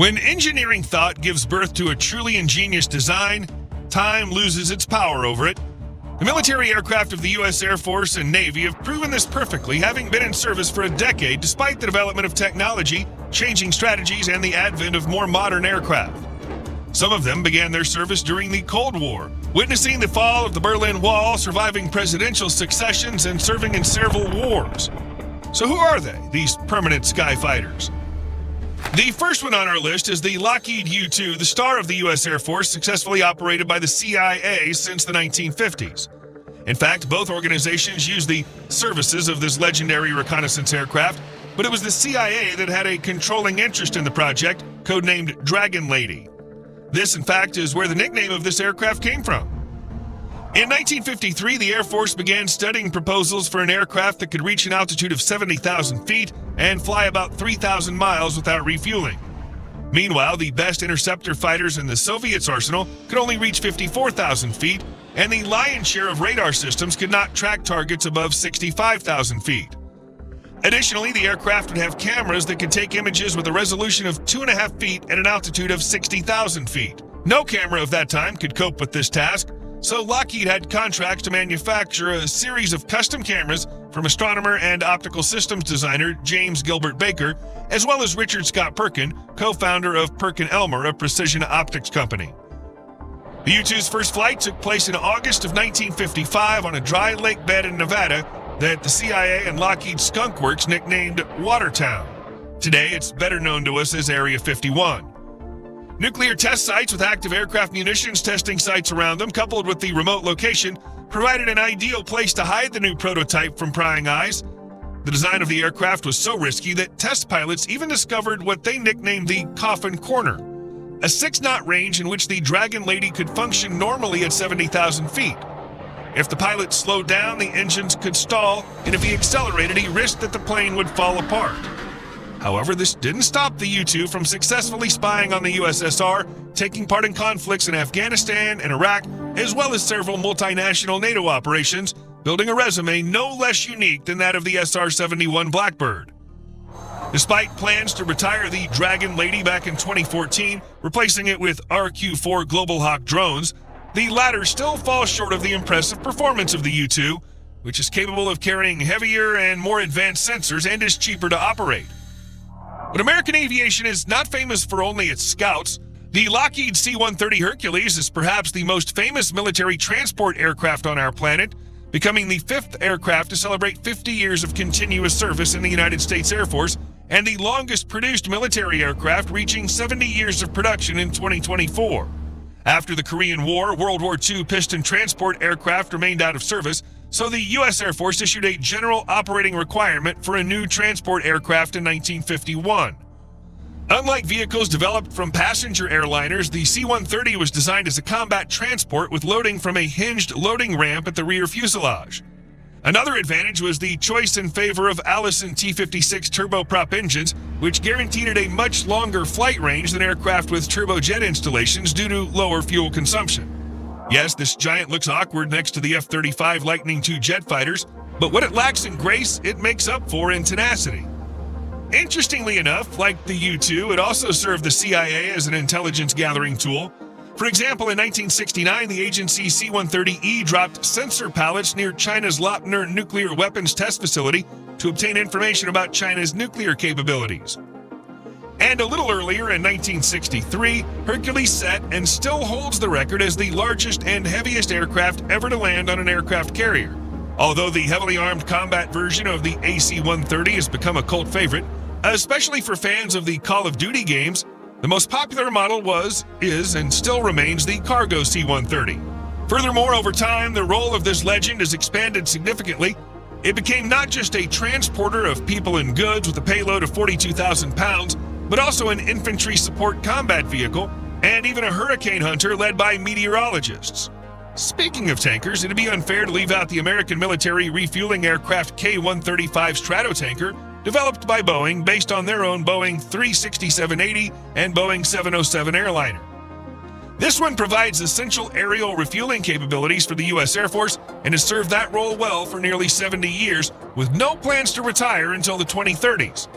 When engineering thought gives birth to a truly ingenious design, time loses its power over it. The military aircraft of the U.S. Air Force and Navy have proven this perfectly, having been in service for a decade despite the development of technology, changing strategies, and the advent of more modern aircraft. Some of them began their service during the Cold War, witnessing the fall of the Berlin Wall, surviving presidential successions, and serving in several wars. So who are they, these permanent sky fighters? The first one on our list is the Lockheed U-2, the star of the U.S. Air Force, successfully operated by the CIA since the 1950s. In fact, both organizations used the services of this legendary reconnaissance aircraft, but it was the CIA that had a controlling interest in the project, codenamed Dragon Lady. This, in fact, is where the nickname of this aircraft came from. In 1953, the Air Force began studying proposals for an aircraft that could reach an altitude of 70,000 feet and fly about 3,000 miles without refueling. Meanwhile, the best interceptor fighters in the Soviets' arsenal could only reach 54,000 feet, and the lion's share of radar systems could not track targets above 65,000 feet. Additionally, the aircraft would have cameras that could take images with a resolution of 2.5 feet at an altitude of 60,000 feet. No camera of that time could cope with this task, so Lockheed had contracts to manufacture a series of custom cameras from astronomer and optical systems designer James Gilbert Baker, as well as Richard Scott Perkin, co-founder of Perkin-Elmer, a precision optics company. The U-2's first flight took place in August of 1955 on a dry lake bed in Nevada that the CIA and Lockheed Skunk Works nicknamed Watertown. Today, it's better known to us as Area 51. Nuclear test sites with active aircraft munitions testing sites around them, coupled with the remote location, provided an ideal place to hide the new prototype from prying eyes. The design of the aircraft was so risky that test pilots even discovered what they nicknamed the Coffin Corner, a 6-knot range in which the Dragon Lady could function normally at 70,000 feet. If the pilot slowed down, the engines could stall, and if he accelerated, he risked that the plane would fall apart. However, this didn't stop the U-2 from successfully spying on the USSR, taking part in conflicts in Afghanistan and Iraq, as well as several multinational NATO operations, building a resume no less unique than that of the SR-71 Blackbird. Despite plans to retire the Dragon Lady back in 2014, replacing it with RQ-4 Global Hawk drones, the latter still falls short of the impressive performance of the U-2, which is capable of carrying heavier and more advanced sensors and is cheaper to operate. But American aviation is not famous for only its scouts. The Lockheed C-130 Hercules is perhaps the most famous military transport aircraft on our planet, becoming the 5th aircraft to celebrate 50 years of continuous service in the United States Air Force, and the longest produced military aircraft, reaching 70 years of production in 2024. After the Korean War, World War II piston transport aircraft remained out of service, so the U.S. Air Force issued a general operating requirement for a new transport aircraft in 1951. Unlike vehicles developed from passenger airliners, the C-130 was designed as a combat transport with loading from a hinged loading ramp at the rear fuselage. Another advantage was the choice in favor of Allison T-56 turboprop engines, which guaranteed it a much longer flight range than aircraft with turbojet installations due to lower fuel consumption. Yes, this giant looks awkward next to the F-35 Lightning II jet fighters, but what it lacks in grace, it makes up for in tenacity. Interestingly enough, like the U-2, it also served the CIA as an intelligence gathering tool. For example, in 1969, the agency's C-130E dropped sensor pallets near China's Lopner nuclear weapons test facility to obtain information about China's nuclear capabilities. And a little earlier, in 1963, Hercules set and still holds the record as the largest and heaviest aircraft ever to land on an aircraft carrier. Although the heavily armed combat version of the AC-130 has become a cult favorite, especially for fans of the Call of Duty games, the most popular model is, and still remains the cargo C-130. Furthermore, over time, the role of this legend has expanded significantly. It became not just a transporter of people and goods with a payload of 42,000 pounds, but also an infantry support combat vehicle, and even a hurricane hunter led by meteorologists. Speaking of tankers, it'd be unfair to leave out the American military refueling aircraft K-135 Stratotanker, developed by Boeing based on their own Boeing 367-80 and Boeing 707 airliner. This one provides essential aerial refueling capabilities for the U.S. Air Force and has served that role well for nearly 70 years, with no plans to retire until the 2030s.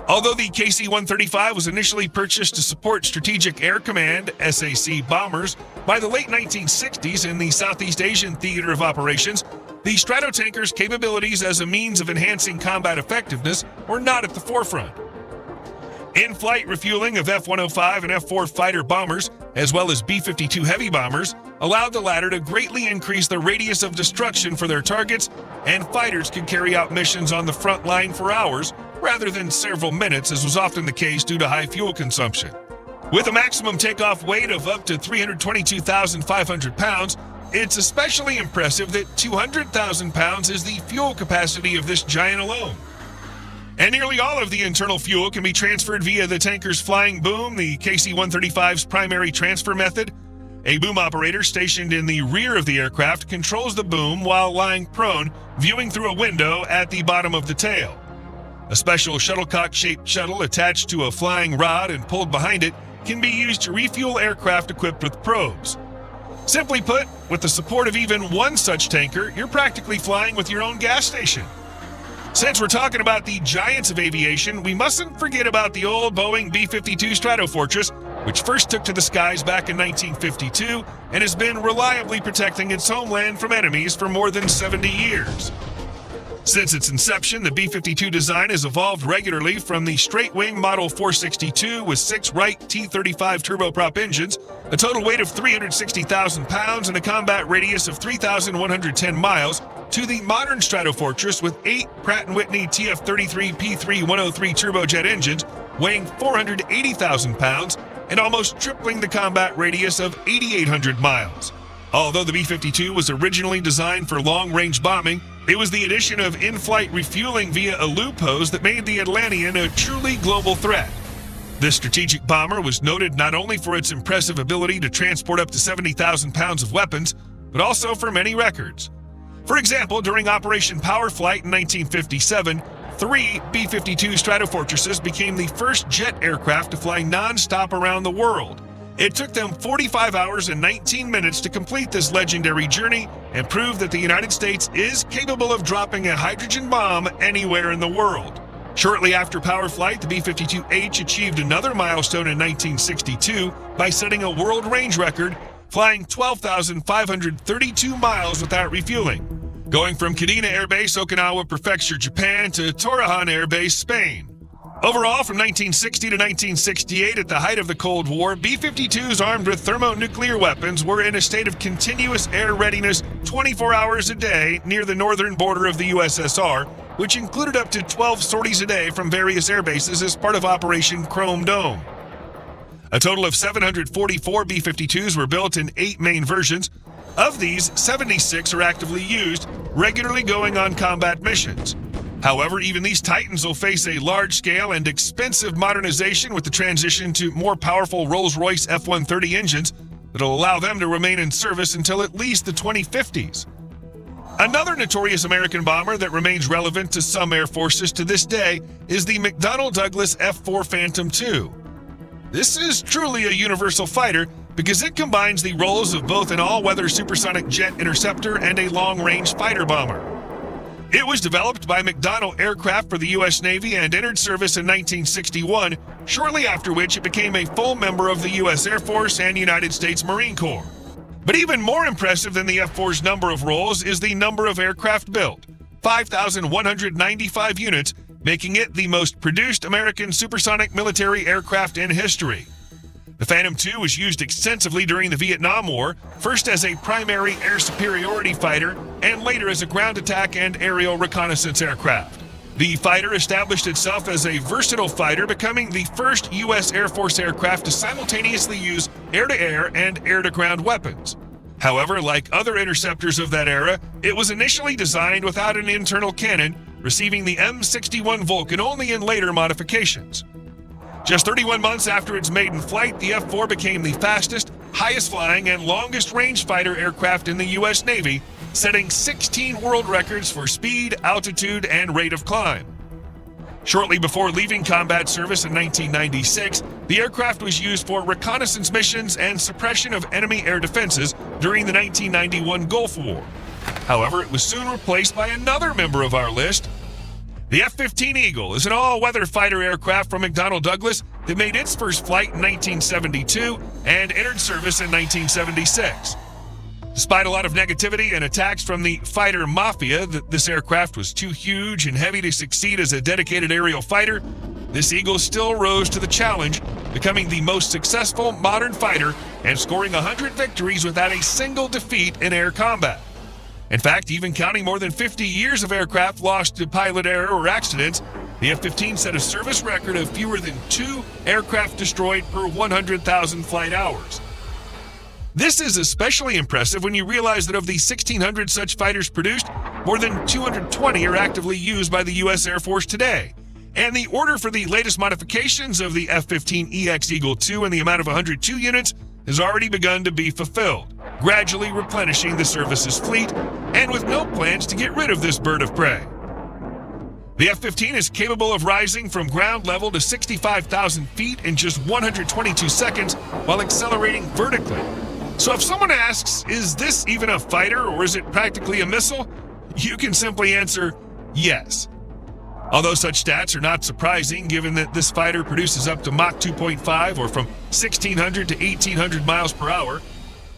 Although the KC-135 was initially purchased to support Strategic Air Command (SAC) bombers by the late 1960s in the Southeast Asian theater of operations, the Stratotanker's capabilities as a means of enhancing combat effectiveness were not at the forefront. In-flight refueling of F-105 and F-4 fighter bombers, as well as B-52 heavy bombers, allowed the latter to greatly increase the radius of destruction for their targets, and fighters could carry out missions on the front line for hours rather than several minutes, as was often the case due to high fuel consumption. With a maximum takeoff weight of up to 322,500 pounds, it's especially impressive that 200,000 pounds is the fuel capacity of this giant alone. And nearly all of the internal fuel can be transferred via the tanker's flying boom, the KC-135's primary transfer method. A boom operator stationed in the rear of the aircraft controls the boom while lying prone, viewing through a window at the bottom of the tail. A special shuttlecock-shaped shuttle attached to a flying rod and pulled behind it can be used to refuel aircraft equipped with probes. Simply put, with the support of even one such tanker, you're practically flying with your own gas station. Since we're talking about the giants of aviation, we mustn't forget about the old Boeing B-52 Stratofortress, which first took to the skies back in 1952 and has been reliably protecting its homeland from enemies for more than 70 years. Since its inception, the B-52 design has evolved regularly from the straight-wing Model 462 with 6 Wright T-35 turboprop engines, a total weight of 360,000 pounds, and a combat radius of 3,110 miles, to the modern Stratofortress with 8 Pratt & Whitney TF-33 P3-103 turbojet engines weighing 480,000 pounds and almost tripling the combat radius of 8,800 miles. Although the B-52 was originally designed for long-range bombing, it was the addition of in-flight refueling via a loop hose that made the Atlantean a truly global threat. This strategic bomber was noted not only for its impressive ability to transport up to 70,000 pounds of weapons, but also for many records. For example, during Operation Power Flight in 1957, 3 B-52 Stratofortresses became the first jet aircraft to fly non-stop around the world. It took them 45 hours and 19 minutes to complete this legendary journey and prove that the United States is capable of dropping a hydrogen bomb anywhere in the world. Shortly after Power Flight, the B-52H achieved another milestone in 1962 by setting a world range record, flying 12,532 miles without refueling, going from Kadena Air Base, Okinawa Prefecture, Japan, to Torrejon Air Base, Spain. Overall, from 1960 to 1968, at the height of the Cold War, B-52s armed with thermonuclear weapons were in a state of continuous air readiness 24 hours a day near the northern border of the USSR, which included up to 12 sorties a day from various air bases as part of Operation Chrome Dome. A total of 744 B-52s were built in 8 main versions. Of these, 76 are actively used, regularly going on combat missions. However, even these titans will face a large-scale and expensive modernization with the transition to more powerful Rolls-Royce F-130 engines that will allow them to remain in service until at least the 2050s. Another notorious American bomber that remains relevant to some air forces to this day is the McDonnell Douglas F-4 Phantom II. This is truly a universal fighter because it combines the roles of both an all-weather supersonic jet interceptor and a long-range fighter bomber. It was developed by McDonnell Aircraft for the U.S. Navy and entered service in 1961, shortly after which it became a full member of the U.S. Air Force and United States Marine Corps. But even more impressive than the F-4's number of roles is the number of aircraft built, 5,195 units, making it the most produced American supersonic military aircraft in history. The Phantom II was used extensively during the Vietnam War, first as a primary air superiority fighter and later as a ground attack and aerial reconnaissance aircraft. The fighter established itself as a versatile fighter, becoming the first U.S. Air Force aircraft to simultaneously use air-to-air and air-to-ground weapons. However, like other interceptors of that era, it was initially designed without an internal cannon, receiving the M61 Vulcan only in later modifications. Just 31 months after its maiden flight, the F-4 became the fastest, highest-flying, and longest-range fighter aircraft in the U.S. Navy, setting 16 world records for speed, altitude, and rate of climb. Shortly before leaving combat service in 1996, the aircraft was used for reconnaissance missions and suppression of enemy air defenses during the 1991 Gulf War. However, it was soon replaced by another member of our list. The F-15 Eagle is an all-weather fighter aircraft from McDonnell Douglas that made its first flight in 1972 and entered service in 1976. Despite a lot of negativity and attacks from the fighter mafia that this aircraft was too huge and heavy to succeed as a dedicated aerial fighter, this Eagle still rose to the challenge, becoming the most successful modern fighter and scoring 100 victories without a single defeat in air combat. In fact, even counting more than 50 years of aircraft lost to pilot error or accidents, the F-15 set a service record of fewer than 2 aircraft destroyed per 100,000 flight hours. This is especially impressive when you realize that of the 1,600 such fighters produced, more than 220 are actively used by the U.S. Air Force today. And the order for the latest modifications of the F-15EX Eagle II in the amount of 102 units has already begun to be fulfilled, gradually replenishing the service's fleet, and with no plans to get rid of this bird of prey. The F-15 is capable of rising from ground level to 65,000 feet in just 122 seconds while accelerating vertically. So if someone asks, is this even a fighter or is it practically a missile? You can simply answer yes. Although such stats are not surprising given that this fighter produces up to Mach 2.5 or from 1,600 to 1,800 miles per hour,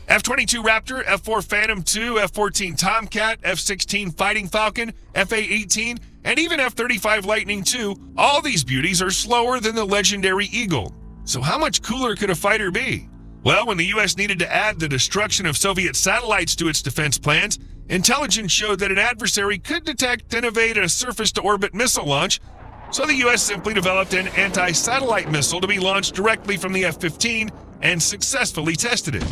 F-22 Raptor, F-4 Phantom II, F-14 Tomcat, F-16 Fighting Falcon, F-A-18, and even F-35 Lightning II, all these beauties are slower than the legendary Eagle. So how much cooler could a fighter be? Well, when the U.S. needed to add the destruction of Soviet satellites to its defense plans, intelligence showed that an adversary could detect and evade a surface-to-orbit missile launch, so the U.S. simply developed an anti-satellite missile to be launched directly from the F-15 and successfully tested it.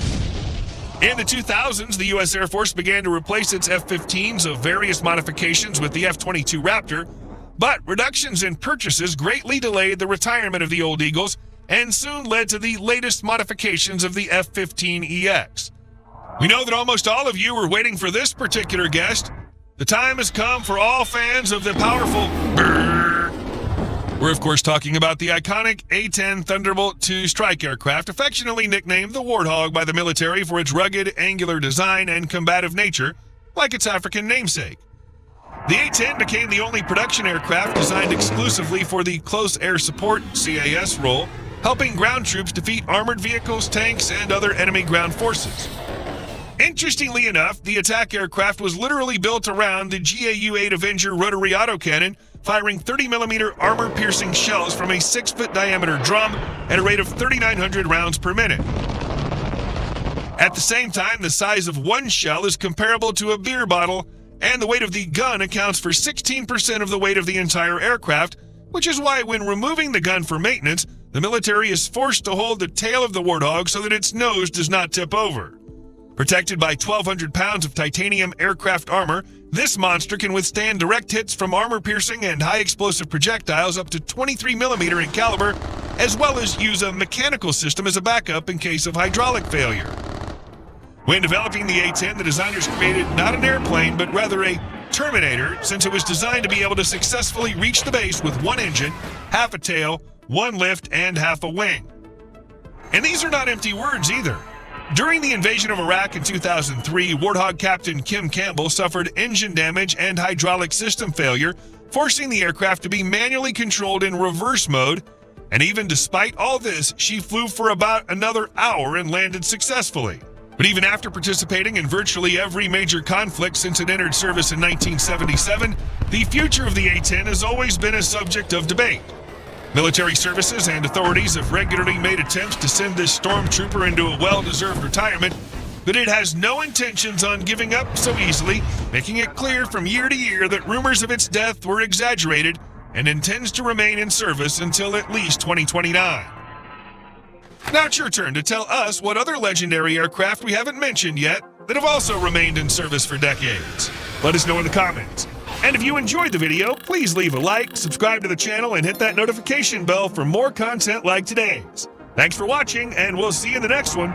In the 2000s, the U.S. Air Force began to replace its F-15s of various modifications with the F-22 Raptor, but reductions in purchases greatly delayed the retirement of the old Eagles and soon led to the latest modifications of the F-15EX. We know that almost all of you were waiting for this particular guest. The time has come for all fans of the powerful brrr. We're of course talking about the iconic A-10 Thunderbolt II strike aircraft, affectionately nicknamed the Warthog by the military for its rugged, angular design and combative nature, like its African namesake. The A-10 became the only production aircraft designed exclusively for the Close Air Support (CAS) role, helping ground troops defeat armored vehicles, tanks, and other enemy ground forces. Interestingly enough, the attack aircraft was literally built around the GAU-8 Avenger rotary autocannon, firing 30mm armor-piercing shells from a 6-foot diameter drum at a rate of 3,900 rounds per minute. At the same time, the size of one shell is comparable to a beer bottle, and the weight of the gun accounts for 16% of the weight of the entire aircraft, which is why when removing the gun for maintenance, the military is forced to hold the tail of the Warthog so that its nose does not tip over. Protected by 1,200 pounds of titanium aircraft armor, this monster can withstand direct hits from armor-piercing and high-explosive projectiles up to 23mm in caliber, as well as use a mechanical system as a backup in case of hydraulic failure. When developing the A-10, the designers created not an airplane, but rather a Terminator, since it was designed to be able to successfully reach the base with one engine, half a tail, one lift, and half a wing. And these are not empty words either. During the invasion of Iraq in 2003, Warthog Captain Kim Campbell suffered engine damage and hydraulic system failure, forcing the aircraft to be manually controlled in reverse mode, and even despite all this, she flew for about another hour and landed successfully. But even after participating in virtually every major conflict since it entered service in 1977, the future of the A-10 has always been a subject of debate. Military services and authorities have regularly made attempts to send this stormtrooper into a well-deserved retirement, but it has no intentions on giving up so easily, making it clear from year to year that rumors of its death were exaggerated and intends to remain in service until at least 2029. Now it's your turn to tell us what other legendary aircraft we haven't mentioned yet that have also remained in service for decades. Let us know in the comments. And if you enjoyed the video, please leave a like, subscribe to the channel, and hit that notification bell for more content like today's. Thanks for watching, and we'll see you in the next one.